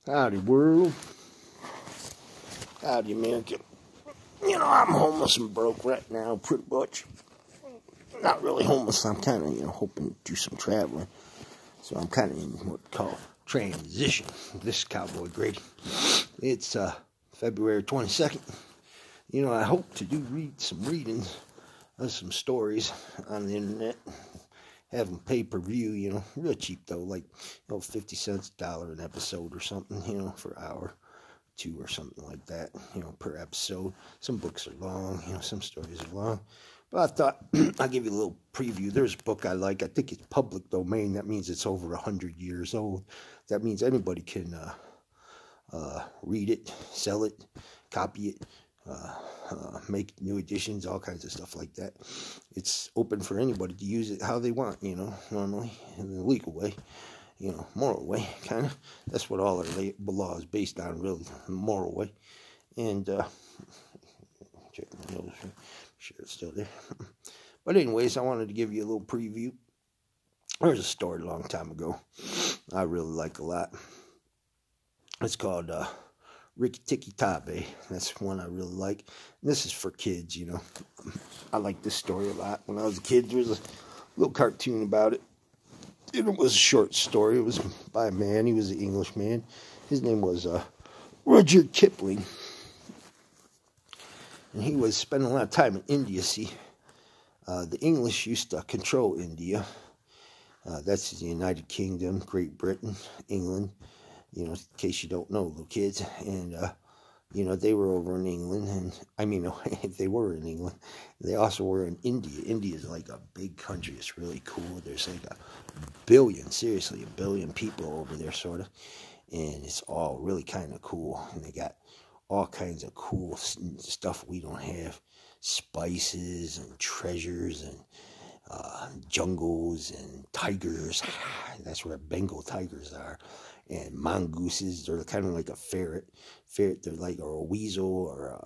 Howdy, world. Howdy, America. You know, I'm homeless and broke right now, pretty much. Not really homeless. I'm kind of, hoping to do some traveling. So I'm kind of in what we call transition. This is Cowboy Grady. It's February 22nd. I hope to read some readings of some stories on the internet. Have them pay-per-view, real cheap though, like, 50 cents, $1 an episode or something, for an hour, two or something like that, per episode. Some books are long, some stories are long. But I thought I'll give you a little preview. There's a book I like. I think it's public domain. That means it's over 100 years old. That means anybody can read it, sell it, copy it, make new editions, all kinds of stuff like that. It's open for anybody to use it how they want, normally in the legal way, moral way, kind of. That's what all our law is based on, really, moral way. And check my nose, sure it's still there. But anyways, I wanted to give you a little preview. There's a story a long time ago I really like a lot. It's called Tiki, Tavai. That's one I really like. And this is for kids, I like this story a lot. When I was a kid, there was a little cartoon about it. And it was a short story. It was by a man. He was an English man. His name was Rudyard Kipling. And he was spending a lot of time in India. See, the English used to control India. That's the United Kingdom, Great Britain, England. In case you don't know, little kids. And, they were over in England. And, they were in England. They also were in India. India is like a big country. It's really cool. There's like a billion people over there, sort of. And it's all really kind of cool. And they got all kinds of cool stuff we don't have. Spices and treasures and jungles and tigers. That's where Bengal tigers are. And mongooses, they're kind of like a ferret. They're like a weasel or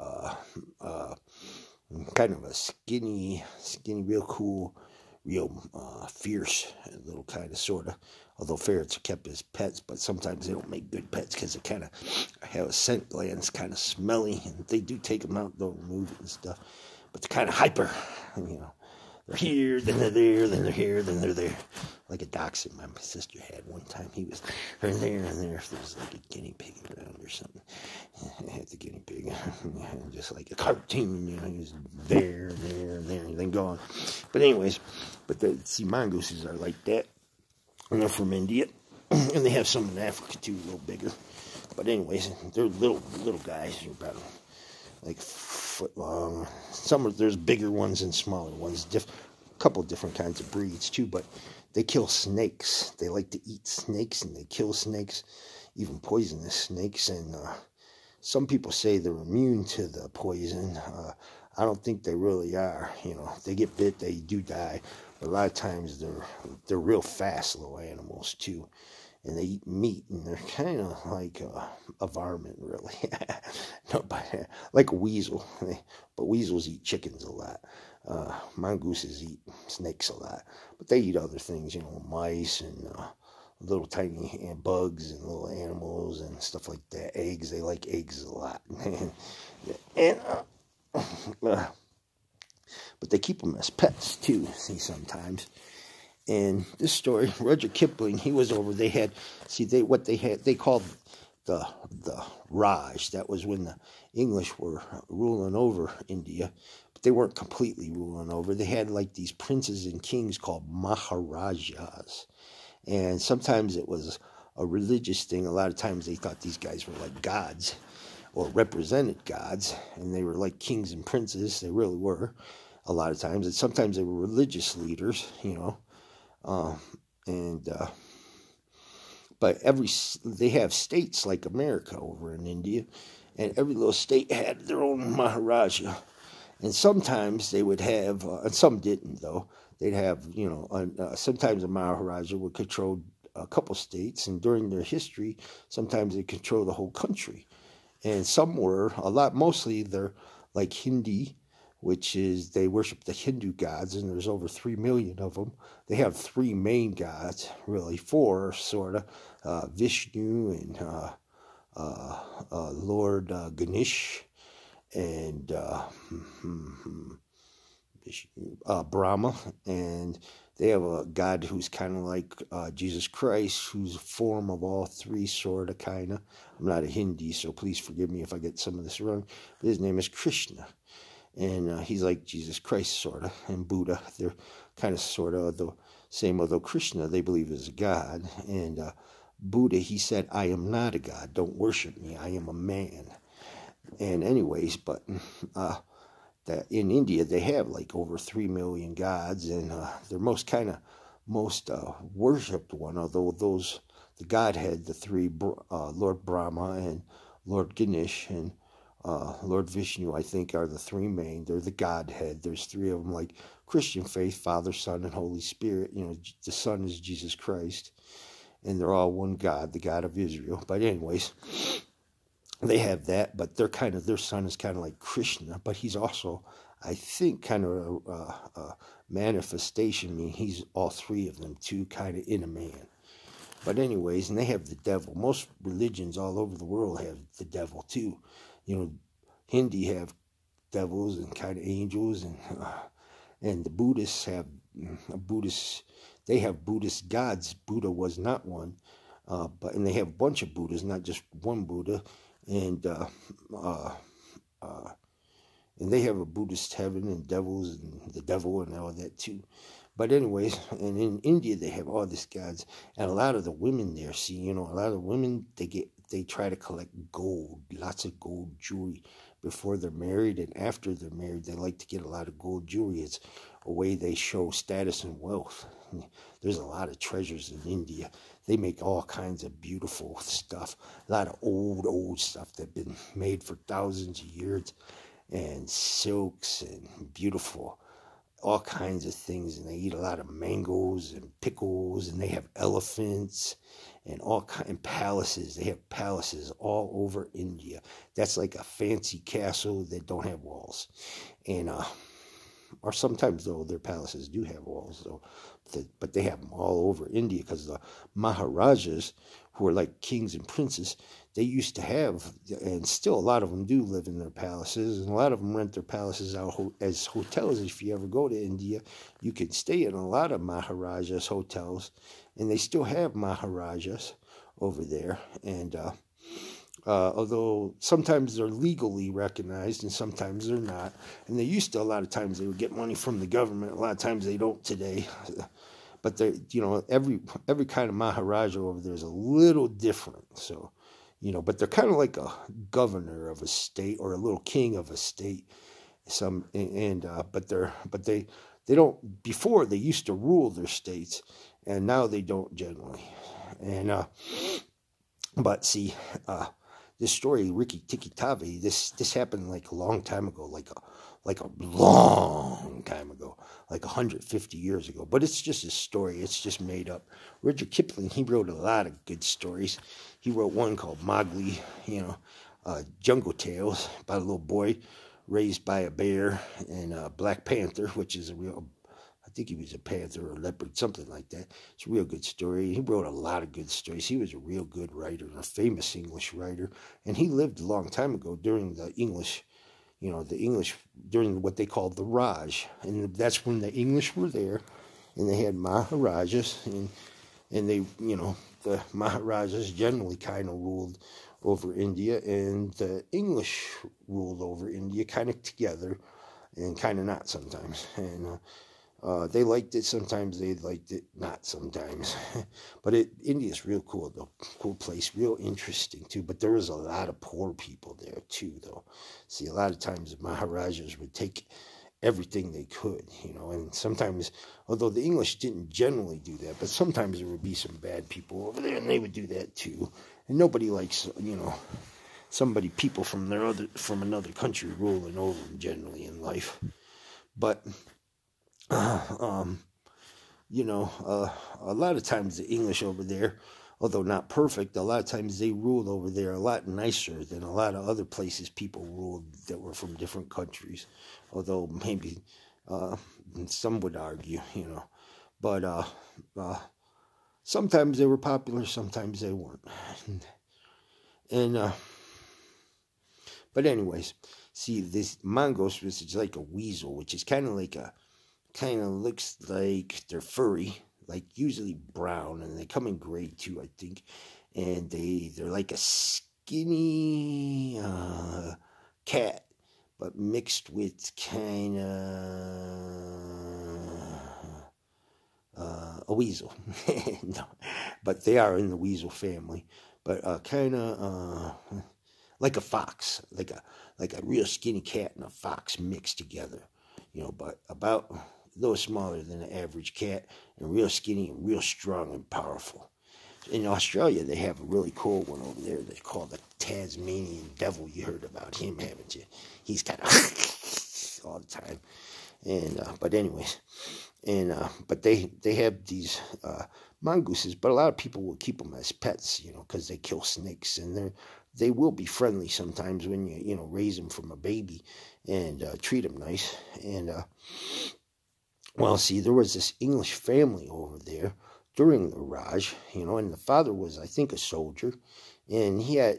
kind of a skinny, real cool, real fierce little kind of sort of. Although ferrets are kept as pets, but sometimes they don't make good pets because they kind of have a scent glands, kind of smelly, and they do take them out, they'll remove it and stuff. But they're kind of hyper, They're here, then they're there, then they're here, then they're there. Like a dachshund my sister had one time. He was there and there, and there. If there was like a guinea pig around or something. I had the guinea pig. Just like a cartoon, he was there, and then gone. But anyways, mongooses are like that. And they're from India. And they have some in Africa too, a little bigger. But anyways, they're little guys. They're about like foot long. There's bigger ones and smaller ones. A couple of different kinds of breeds too, but they kill snakes. They like to eat snakes, and they kill snakes, even poisonous snakes. And some people say they're immune to the poison. I don't think they really are. If they get bit, they do die. But a lot of times they're real fast little animals too. And they eat meat, and they're kind of like a varmint, really. No, but like a weasel. But weasels eat chickens a lot. Mongooses eat snakes a lot. But they eat other things, mice and little tiny bugs and little animals and stuff like that. Eggs, they like eggs a lot. But they keep them as pets, too, sometimes. And this story, Rudyard Kipling, he was over. They called the Raj. That was when the English were ruling over India, but they weren't completely ruling over. They had like these princes and kings called Maharajas, and sometimes it was a religious thing. A lot of times they thought these guys were like gods or represented gods, and they were like kings and princes. They really were a lot of times, and sometimes they were religious leaders, but they have states like America over in India, and every little state had their own Maharaja, and sometimes they would have, and some didn't though, they'd have, sometimes a Maharaja would control a couple states, and during their history, sometimes they control the whole country, and some were, mostly they're like Hindi, which is they worship the Hindu gods, and there's over 3 million of them. They have 3 main gods, really, 4 sort of, Vishnu and Lord Ganesh, and Brahma, and they have a god who's kind of like Jesus Christ, who's a form of all three, sort of, kind of. I'm not a Hindi, so please forgive me if I get some of this wrong. But his name is Krishna, and he's like Jesus Christ, sort of, and Buddha. They're kind of sort of the same, although Krishna, they believe, is a god, and Buddha, he said, I am not a god, don't worship me, I am a man. And anyways, but that in India they have like over 3 million gods, and their most worshipped one, although the Godhead, the three, Lord Brahma and Lord Ganesh and Lord Vishnu, I think, are the three main. They're the Godhead. There's three of them, like Christian faith, Father, Son, and Holy Spirit. The Son is Jesus Christ, and they're all one God, the God of Israel. But anyways, they have that, but their son is kind of like Krishna, but he's also, I think, kind of a manifestation. I mean, he's all three of them too, kind of in a man. But anyways, and they have the devil. Most religions all over the world have the devil too. Hindi have devils and kind of angels, and the Buddhists have They have Buddhist gods. Buddha was not one, and they have a bunch of Buddhas, not just one Buddha. And they have a Buddhist heaven and devils and the devil and all that too. But anyways, and in India they have all these gods, and a lot of the women there, a lot of women, they try to collect gold, lots of gold jewelry before they're married, and after they're married they like to get a lot of gold jewelry. It's a way they show status and wealth. There's a lot of treasures in India. They make all kinds of beautiful stuff, a lot of old stuff that's been made for thousands of years, and silks and beautiful, all kinds of things. And they eat a lot of mangoes and pickles, and they have elephants and and palaces. They have palaces all over India. That's like a fancy castle that don't have walls. And or sometimes, though, their palaces do have walls, though, but they have them all over India, because the Maharajas, who are like kings and princes, they used to have, and still a lot of them do live in their palaces, and a lot of them rent their palaces out as hotels. If you ever go to India, you can stay in a lot of Maharajas hotels, and they still have Maharajas over there. And although sometimes they're legally recognized and sometimes they're not. And they used to, a lot of times they would get money from the government. A lot of times they don't today. But they, every kind of Maharaja over there is a little different. So, but they're kind of like a governor of a state or a little king of a state. But they don't. Before, they used to rule their states, and now they don't generally. And but see, this story, Tiki, Tavai, this happened like a long time ago, like a long time ago, like 150 years ago. But it's just a story. It's just made up. Rudyard Kipling, he wrote a lot of good stories. He wrote one called Mowgli, Jungle Tales, about a little boy raised by a bear, and Black Panther, which is I think he was a panther or a leopard, something like that. It's a real good story. He wrote a lot of good stories. He was a real good writer, a famous English writer. And he lived a long time ago during the English, during what they called the Raj. And that's when the English were there, and they had Maharajas, and they, the Maharajas generally kind of ruled over India, and the English ruled over India kind of together, and kind of not sometimes. And they liked it sometimes, they liked it not sometimes. But India's real cool, though. Cool place, real interesting, too. But there was a lot of poor people there, too, though. See, a lot of times the Maharajas would take everything they could, and sometimes, although the English didn't generally do that, but sometimes there would be some bad people over there, and they would do that, too. And nobody likes, people from another country ruling over them generally in life. But a lot of times the English over there, although not perfect, a lot of times they ruled over there a lot nicer than a lot of other places people ruled that were from different countries. Although maybe some would argue, But sometimes they were popular, sometimes they weren't. And but anyways, see this mongoose, which is like a weasel, which is kind of looks like they're furry, like usually brown, and they come in gray too, I think. And they're like a skinny cat, but mixed with kind of a weasel. No, but they are in the weasel family. But kind of like a fox, like a real skinny cat and a fox mixed together. But about a little smaller than an average cat, and real skinny and real strong and powerful. In Australia, they have a really cool one over there. They call the Tasmanian Devil. You heard about him, haven't you? He's kind of all the time. And but anyways, and but they have these mongooses, but a lot of people will keep them as pets, because they kill snakes, and they will be friendly sometimes when you raise them from a baby and treat them nice. And well, see, there was this English family over there during the Raj, and the father was, I think, a soldier, and he had,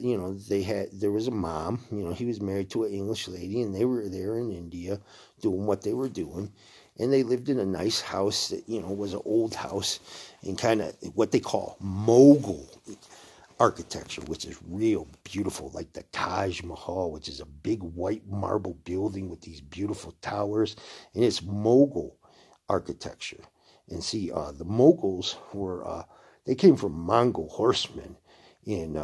there was a mom, he was married to an English lady, and they were there in India doing what they were doing, and they lived in a nice house that, was an old house, and kind of what they call Mughal architecture, which is real beautiful, like the Taj Mahal, which is a big white marble building with these beautiful towers, and it's Mughal architecture. And see, the Mughals were, they came from Mongol horsemen in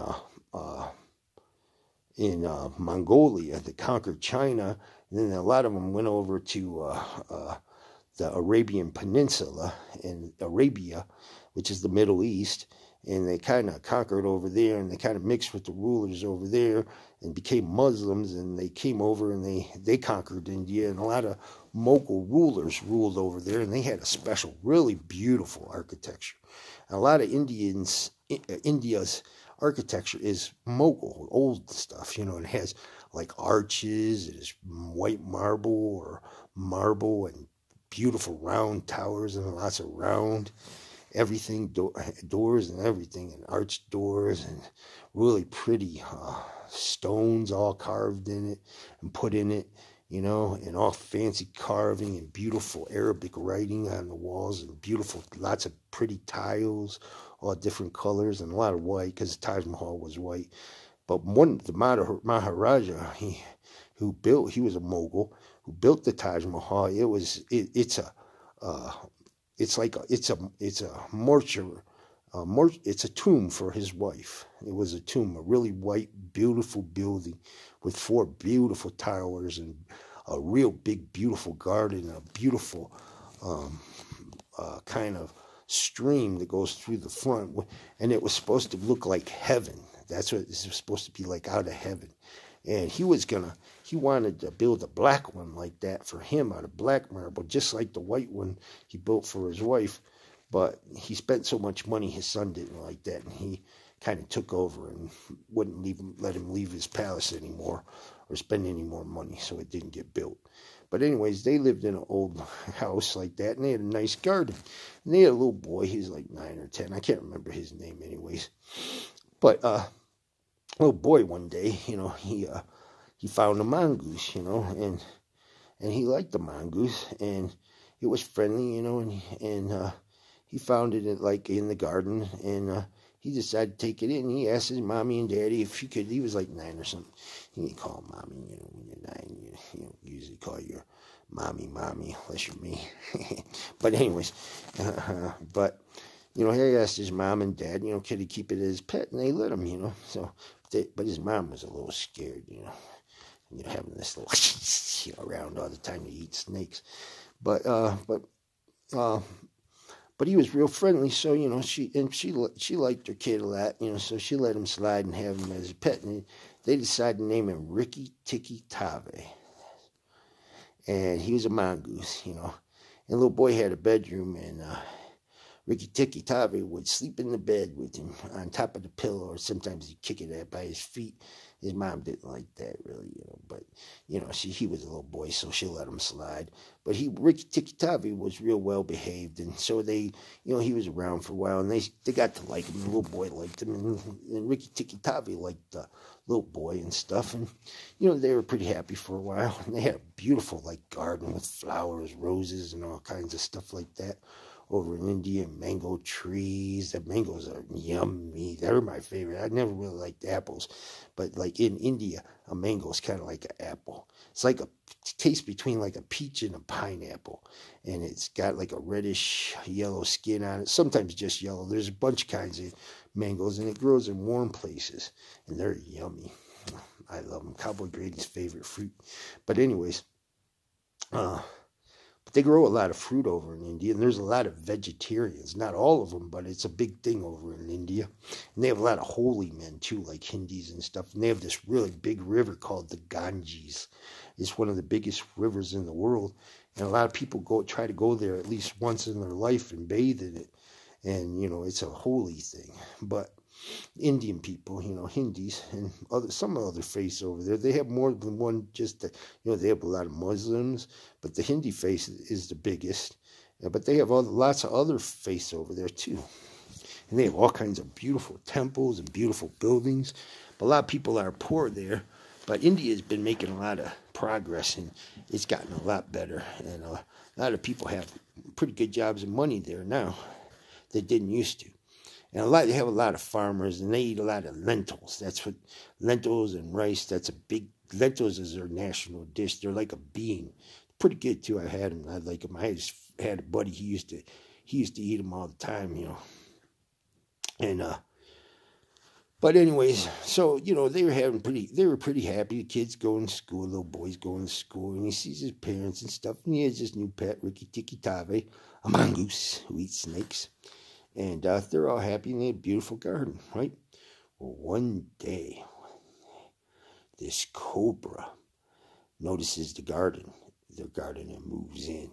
Mongolia that conquered China, and then a lot of them went over to the Arabian Peninsula in Arabia, which is the Middle East, and they kind of conquered over there, and they kind of mixed with the rulers over there and became Muslims, and they came over and they conquered India, and a lot of Mughal rulers ruled over there, and they had a special, really beautiful architecture. And a lot of India's architecture is Mughal, old stuff, it has like arches, it is white marble and beautiful round towers and lots of round everything, doors and everything, and arched doors, and really pretty stones all carved in it and put in it, and all fancy carving and beautiful Arabic writing on the walls, and beautiful, lots of pretty tiles, all different colors, and a lot of white, because the Taj Mahal was white. But the Maharaja, he was a Mughal, who built the Taj Mahal. It's a mortuary. It's a tomb for his wife. It was a tomb, a really white, beautiful building with 4 beautiful towers and a real big, beautiful garden, and a beautiful kind of stream that goes through the front. And it was supposed to look like heaven. That's what it was supposed to be like, out of heaven. And he wanted to build a black one like that for him out of black marble, just like the white one he built for his wife. But he spent so much money, his son didn't like that, and he kind of took over and wouldn't let him leave his palace anymore or spend any more money, so it didn't get built. But anyways, they lived in an old house like that, and they had a nice garden. And they had a little boy, he was like 9 or 10. I can't remember his name anyways. But little boy one day, he found a mongoose, and he liked the mongoose, and it was friendly, and he found it in the garden, and he decided to take it in. He asked his mommy and daddy if he could. He was like 9 or something. He didn't call him mommy, when you're 9, you usually call your mommy, unless you're me. But anyways, he asked his mom and dad, could he keep it as his pet, and they let him, so. But his mom was a little scared, having this little around all the time to eat snakes. But he was real friendly, so she liked her kid a lot, so she let him slide and have him as a pet, and they decided to name him Tiki, Tavai, and he was a mongoose, and the little boy had a bedroom, and Ricky Tiki Tavai would sleep in the bed with him on top of the pillow, or sometimes he'd kick it at by his feet. His mom didn't like that really, but he was a little boy, so she let him slide. But Ricky Tiki Tavai was real well behaved, and so he was around for a while, and they got to like him. The little boy liked him, and Ricky Tiki Tavai liked the little boy and stuff, and they were pretty happy for a while. And they had a beautiful garden with flowers, roses, and all kinds of stuff like that. Over in India, mango trees. The mangoes are yummy. They're my favorite. I never really liked apples, but in India, a mango is kind of like an apple. It's like a taste between a peach and a pineapple, and it's got a reddish yellow skin on it. Sometimes just yellow. There's a bunch of kinds of mangoes, and it grows in warm places, and they're yummy. I love them. Cowboy Grady's favorite fruit. But anyways, they grow a lot of fruit over in India, and there's a lot of vegetarians. Not all of them, but it's a big thing over in India. And they have a lot of holy men, too, like Hindus and stuff. And they have this really big river called the Ganges. It's one of the biggest rivers in the world. And a lot of people try to go there at least once in their life and bathe in it. And, it's a holy thing. But Indian people, Hindus, and some other faiths over there, they have more than one. They have a lot of Muslims, but the Hindi faith is the biggest. But they have lots of other faiths over there too, and they have all kinds of beautiful temples and beautiful buildings. But a lot of people are poor there. But India has been making a lot of progress, and it's gotten a lot better. And a lot of people have pretty good jobs and money there now that didn't used to. And they have a lot of farmers, and they eat a lot of lentils. Lentils and rice. Lentils is their national dish. They're like a bean. Pretty good too. I had them. I like them. I had a buddy. He used to eat them all the time, And but anyways, so they were pretty happy. The kids going to school, little boys going to school, and he sees his parents and stuff. And he has this new pet, Ricky Tiki Tavai, a mongoose who eats snakes. And they're all happy, and they have a beautiful garden, right? Well, one day, this cobra notices their garden, and moves in.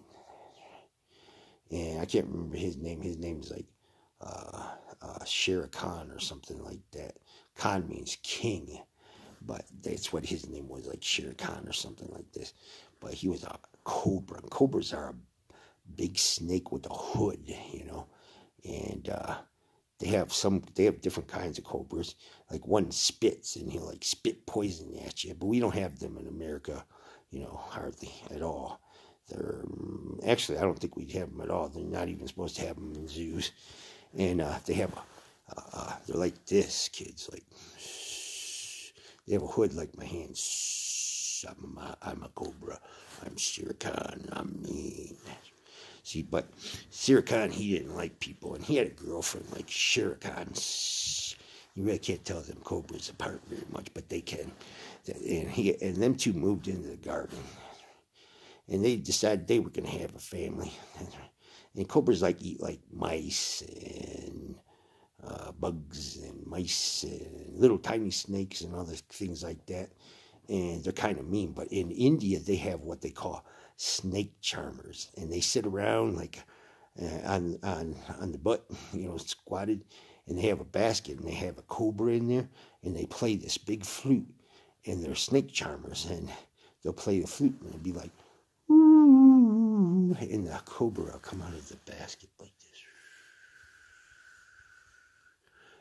And I can't remember his name. His name is Shere Khan or something like that. Khan means king, but that's what his name was, Shere Khan or something like this. But he was a cobra. And cobras are a big snake with a hood, And they have different kinds of cobras. One spits, and he'll spit poison at you. But we don't have them in America, hardly at all. Actually, I don't think we'd have them at all. They're not even supposed to have them in zoos. And they have they're like this, kids. They have a hood like my hand. I'm a cobra. I'm Shere Khan. I'm mean. See, but Shere Khan, he didn't like people, and he had a girlfriend like Shere Khan. You really can't tell them cobras apart very much, but they can. And them two moved into the garden, and they decided they were going to have a family. And cobras eat mice and bugs and mice and little tiny snakes and other things like that. And they're kind of mean. But in India, they have what they call snake charmers, and they sit around on the butt, squatted, and they have a basket, and they have a cobra in there, and they play this big flute, and they're snake charmers, and they'll play the flute, and it'll be like, ooh, and the cobra will come out of the basket like this,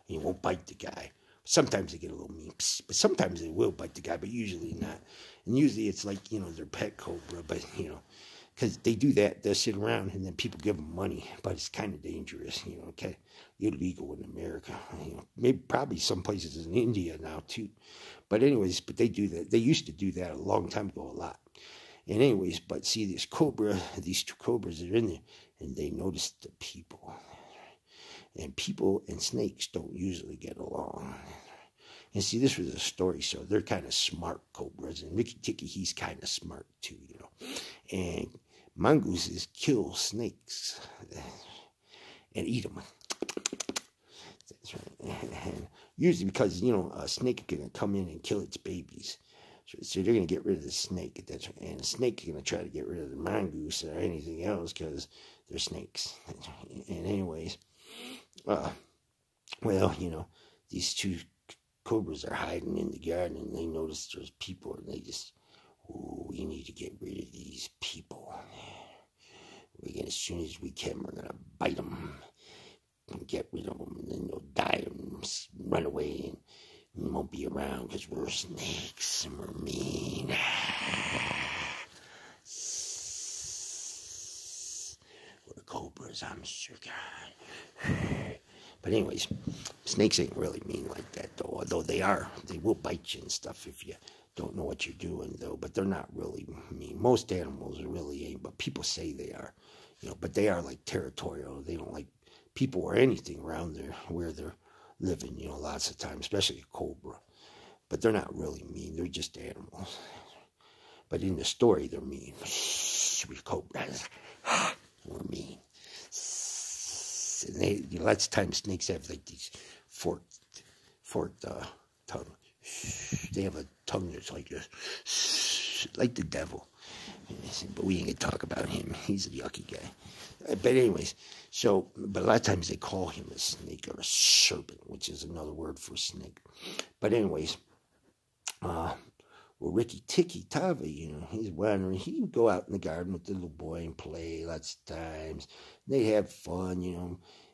and he won't bite the guy. Sometimes they get a little mean, but sometimes they will bite the guy, but usually not. And usually it's their pet cobra, but, because they do that, they'll sit around, and then people give them money, but it's kind of dangerous, okay, illegal in America, maybe probably some places in India now too. But anyways, they do that. They used to do that a long time ago, a lot. And anyways, but see, these two cobras are in there, and they notice the people. And people and snakes don't usually get along. And see, this was a story, so they're kind of smart cobras. And Ricky Tiki, he's kind of smart too, And mongooses kill snakes and eat them. That's right. And usually because, a snake is going to come in and kill its babies. So they're going to get rid of the snake. And the snake is going to try to get rid of the mongoose or anything else because they're snakes. And anyways, well, these two cobras are hiding in the garden, and they notice there's people, and they just, we need to get rid of these people. As soon as we can, we're gonna bite them and get rid of them, and then they'll die and run away, and we won't be around because we're snakes and we're mean. We're cobras, I'm sure God. But anyways, snakes ain't really mean like that, though. Although they will bite you and stuff if you don't know what you're doing, though. But they're not really mean. Most animals really ain't, but people say they are. But they are like territorial. They don't like people or anything around there where they're living, lots of times, especially a cobra. But they're not really mean. They're just animals. But in the story, they're mean. We're cobras. We're mean. And lots of times snakes have like these forked tongue. They have a tongue that's like this, like the devil. But we ain't gonna talk about him. He's a yucky guy. But anyways, but a lot of times they call him a snake or a serpent, which is another word for snake. But anyways, Ricky Tiki Tavai, he's wandering. He would go out in the garden with the little boy and play lots of times. They'd have fun,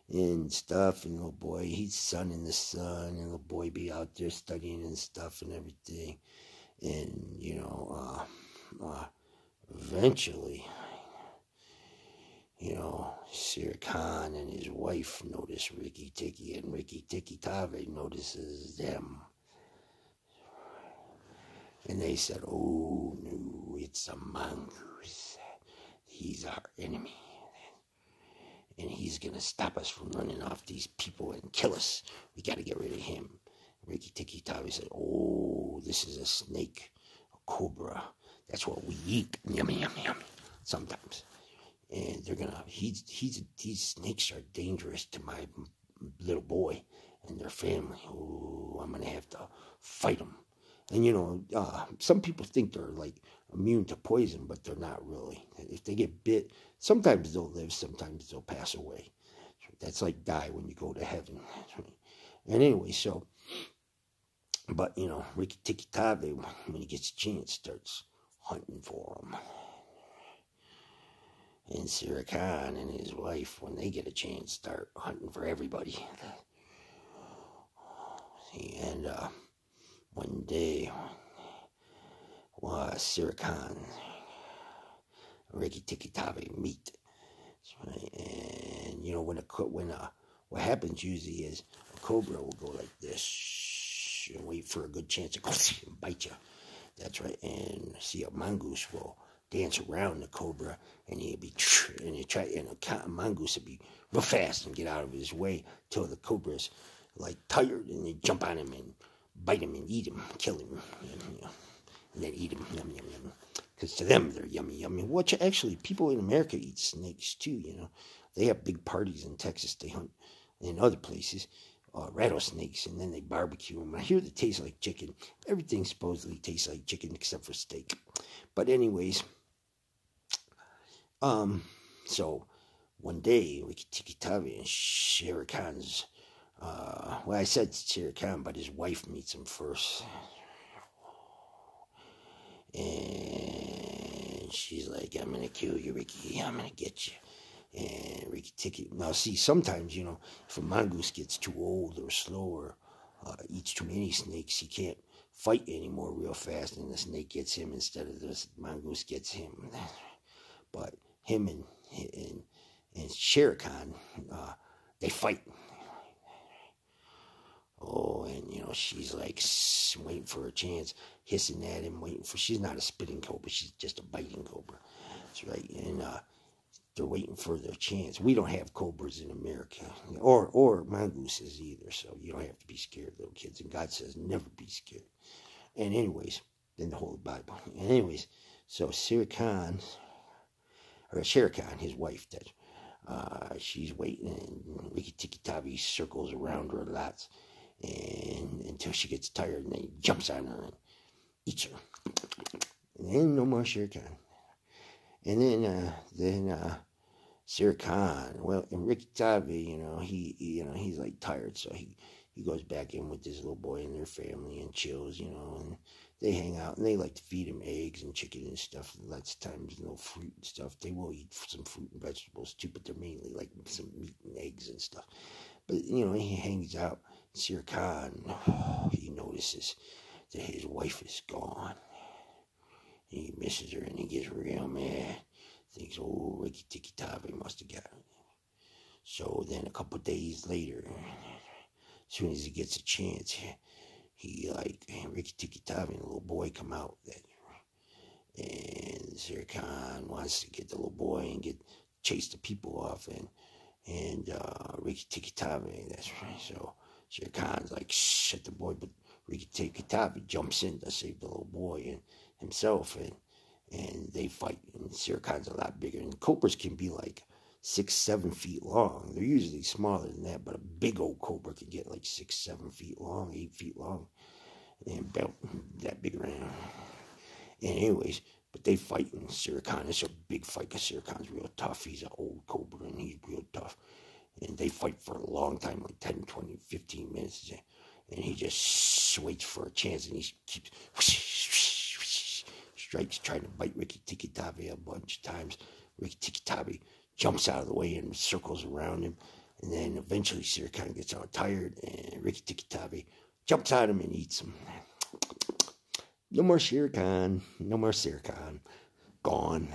and stuff. And little boy, he'd sun in the sun, and little boy be out there studying and stuff and everything. And eventually, Sir Khan and his wife notice Ricky Tiki, and Ricky Tiki Tavai notices them. And they said, oh, no, it's a mongoose. He's our enemy. And he's going to stop us from running off these people and kill us. We got to get rid of him. Ricky Tiki Tavai said, oh, this is a snake, a cobra. That's what we eat. Yummy, yummy, yummy. Sometimes. And they're going to, these snakes are dangerous to my little boy and their family. Oh, I'm going to have to fight them. And, some people think they're, like, immune to poison, but they're not really. If they get bit, sometimes they'll live, sometimes they'll pass away. That's like die when you go to heaven. And anyway, but, Ricky Tiki Tavai, when he gets a chance, starts hunting for them. And Sir Khan and his wife, when they get a chance, start hunting for everybody. And, one day, Sir Khan, Ricky Tiki Tavai meet. And, what happens usually is a cobra will go like this and wait for a good chance to go and bite you. That's right. And see, a mongoose will dance around the cobra, and a mongoose will be real fast and get out of his way till the cobra's like tired, and they jump on him and bite him and eat him, kill him, and then eat him, yum, yum, yum. Because to them, they're yummy, yummy. Which actually, people in America eat snakes too, They have big parties in Texas. They hunt in other places, rattlesnakes, and then they barbecue them. I hear they taste like chicken. Everything supposedly tastes like chicken except for steak. But anyways, so one day, Ricky Tiki Tavai and Sher Khan's, I said Sher Khan, but his wife meets him first. And she's like, I'm going to kill you, Ricky. I'm going to get you. And Ricky Tiki. Now, see, sometimes, if a mongoose gets too old or slow or eats too many snakes, he can't fight anymore real fast, and the snake gets him instead of the mongoose gets him. But him and Sher Khan, they fight. Oh, and, she's like waiting for her chance, hissing at him, she's not a spitting cobra, she's just a biting cobra. That's right. And they're waiting for their chance. We don't have cobras in America, or mongooses either, so you don't have to be scared, little kids. And God says, never be scared. And anyways, in the Holy Bible. And anyways, so Sher Khan, his wife, she's waiting, and Ricky Tiki Tavai circles around her lots, and until she gets tired, and then he jumps on her and eats her. And then no more Sher Khan. And then Sir Khan. Well, and Ricky Tavai, he's like tired, so he goes back in with this little boy and their family and chills, and they hang out and they like to feed him eggs and chicken and stuff. Lots of times, fruit and stuff. They will eat some fruit and vegetables too, but they're mainly like some meat and eggs and stuff. But he hangs out. Sir Khan, he notices that his wife is gone. And he misses her and he gets real mad. Thinks, oh, Ricky Tiki Tavai must have got her. So then a couple days later, as soon as he gets a chance, Ricky Tiki Tavai and the little boy come out. And Sir Khan wants to get the little boy and chase the people off. And Ricky Tiki Tavai, that's right. So Sir Khan's like, shh, at the boy, but Ricky Tiki Tavai jumps in to save the little boy and himself, and they fight. And Sir Khan's a lot bigger, and cobras can be like 6-7 feet long. They're usually smaller than that, but a big old cobra can get like 6-7 feet long, 8 feet long, and about that big around. And anyways, but they fight, and Sir Khan, it's a big fight because Sir Khan's real tough. He's an old cobra, and he's real tough. And they fight for a long time, like 10, 20, 15 minutes. And he just waits for a chance, and he keeps strikes, trying to bite Ricky Tiki Tavai a bunch of times. Ricky Tiki Tavai jumps out of the way and circles around him. And then eventually Sir Khan gets all tired, and Ricky Tiki Tavai jumps on him and eats him. No more Sher Khan. No more Sir Khan. Gone.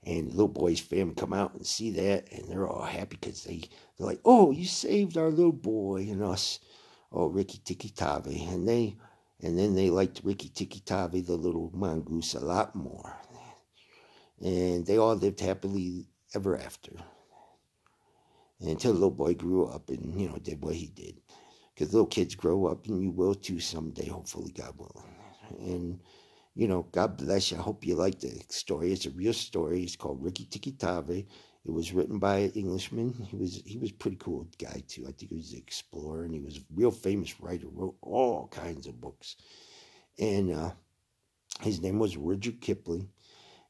And the little boy's family come out and see that, and they're all happy because they're like, oh, you saved our little boy and us. Oh, Ricky Tiki Tavai. And then they liked Ricky Tiki Tavai, the little mongoose, a lot more. And they all lived happily ever after. And until the little boy grew up and, did what he did. Because little kids grow up, and you will too someday, hopefully, God willing. And, God bless you. I hope you like the story. It's a real story. It's called Ricky Tiki Tavai. It was written by an Englishman. He was a pretty cool guy, too. I think he was an explorer, and he was a real famous writer, wrote all kinds of books. And his name was Rudyard Kipling,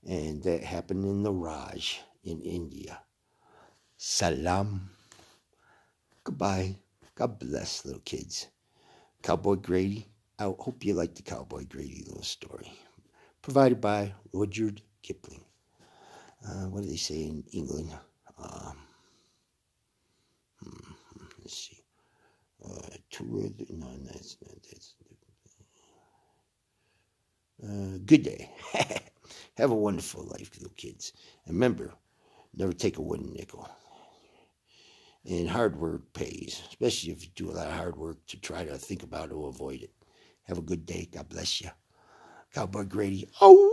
and that happened in the Raj in India. Salam. Goodbye. God bless, little kids. Cowboy Grady. I hope you like the Cowboy Grady little story. Provided by Rudyard Kipling. What do they say in England? Let's see. Good day. Have a wonderful life, little kids. And remember, never take a wooden nickel. And hard work pays, especially if you do a lot of hard work to try to think about it or avoid it. Have a good day. God bless you. Cowboy Grady. Oh!